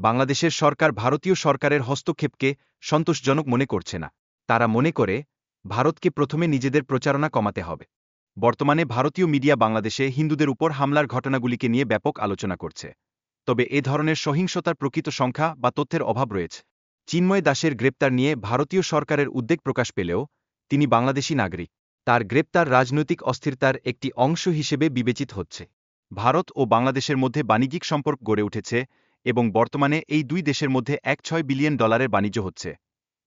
বাংলাদেশের সরকার ভারতীয় সরকারের হস্তক্ষেপকে সন্তোষজনক মনে করছে না। তারা মনে করে ভারতকে প্রথমে নিজেদের প্রচারণা কমাতে হবে। বর্তমানে ভারতীয় মিডিয়া বাংলাদেশে হিন্দুদের উপর হামলার ঘটনাগুলিকে নিয়ে ব্যাপক আলোচনা করছে। তবে এ ধরনের সহিংসতার প্রকৃত সংখ্যা বা তথ্যের অভাব রয়েছে। চিন্ময় দাসের গ্রেপ্তার নিয়ে ভারতীয় সরকারের উদ্বেগ প্রকাশ পেলেও তিনি বাংলাদেশী নাগরিক। তার গ্রেপ্তার রাজনৈতিক অস্থিরতার একটি অংশ হিসেবে বিবেচিত হচ্ছে। ভারত ও বাংলাদেশের মধ্যে বাণিজ্যিক সম্পর্ক গড়ে উঠেছে এবং বর্তমানে এই দুই দেশের মধ্যে $6 বিলিয়ন বাণিজ্য হচ্ছে,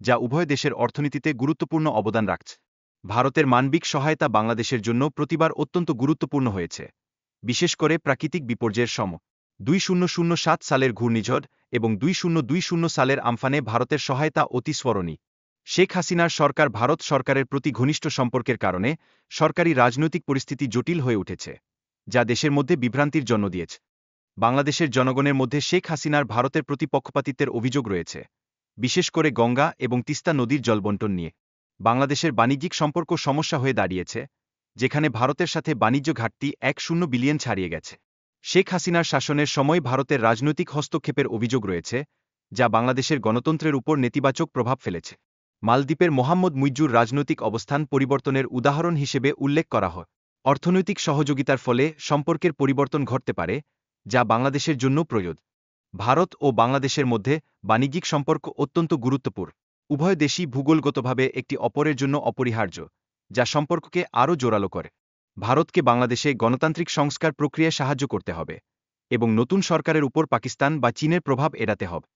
যা উভয় দেশের অর্থনীতিতে গুরুত্বপূর্ণ অবদান রাখছে। ভারতের মানবিক সহায়তা বাংলাদেশের জন্য প্রতিবার অত্যন্ত গুরুত্বপূর্ণ হয়েছে, বিশেষ করে প্রাকৃতিক বিপর্যয়ের সময়। 2007 সালের ঘূর্ণিঝড় এবং 2020 সালের আমফানে ভারতের সহায়তা অতি স্মরণীয়। শেখ হাসিনার সরকার ভারত সরকারের প্রতি ঘনিষ্ঠ সম্পর্কের কারণে সরকারি রাজনৈতিক পরিস্থিতি জটিল হয়ে উঠেছে, যা দেশের মধ্যে বিভ্রান্তির জন্ম দিয়েছে। বাংলাদেশের জনগণের মধ্যে শেখ হাসিনার ভারতের প্রতি পক্ষপাতিত্বের অভিযোগ রয়েছে, বিশেষ করে গঙ্গা এবং তিস্তা নদীর জলবণ্টন নিয়ে। বাংলাদেশের বাণিজ্যিক সম্পর্ক সমস্যা হয়ে দাঁড়িয়েছে, যেখানে ভারতের সাথে বাণিজ্য ঘাটতি $10 বিলিয়ন ছাড়িয়ে গেছে। শেখ হাসিনার শাসনের সময় ভারতের রাজনৈতিক হস্তক্ষেপের অভিযোগ রয়েছে, যা বাংলাদেশের গণতন্ত্রের উপর নেতিবাচক প্রভাব ফেলেছে। মালদ্বীপের মোহাম্মদ মুইজ্জুর রাজনৈতিক অবস্থান পরিবর্তনের উদাহরণ হিসেবে উল্লেখ করা হয়। অর্থনৈতিক সহযোগিতার ফলে সম্পর্কের পরিবর্তন ঘটতে পারে, যা বাংলাদেশের জন্য প্রয়োজন। ভারত ও বাংলাদেশের মধ্যে বাণিজ্যিক সম্পর্ক অত্যন্ত গুরুত্বপূর্ণ। উভয় দেশই ভূগোলগতভাবে একটি অপরের জন্য অপরিহার্য, যা সম্পর্ককে আরও জোরালো করে। ভারতকে বাংলাদেশে গণতান্ত্রিক সংস্কার প্রক্রিয়ায় সাহায্য করতে হবে এবং নতুন সরকারের উপর পাকিস্তান বা চীনের প্রভাব এড়াতে হবে।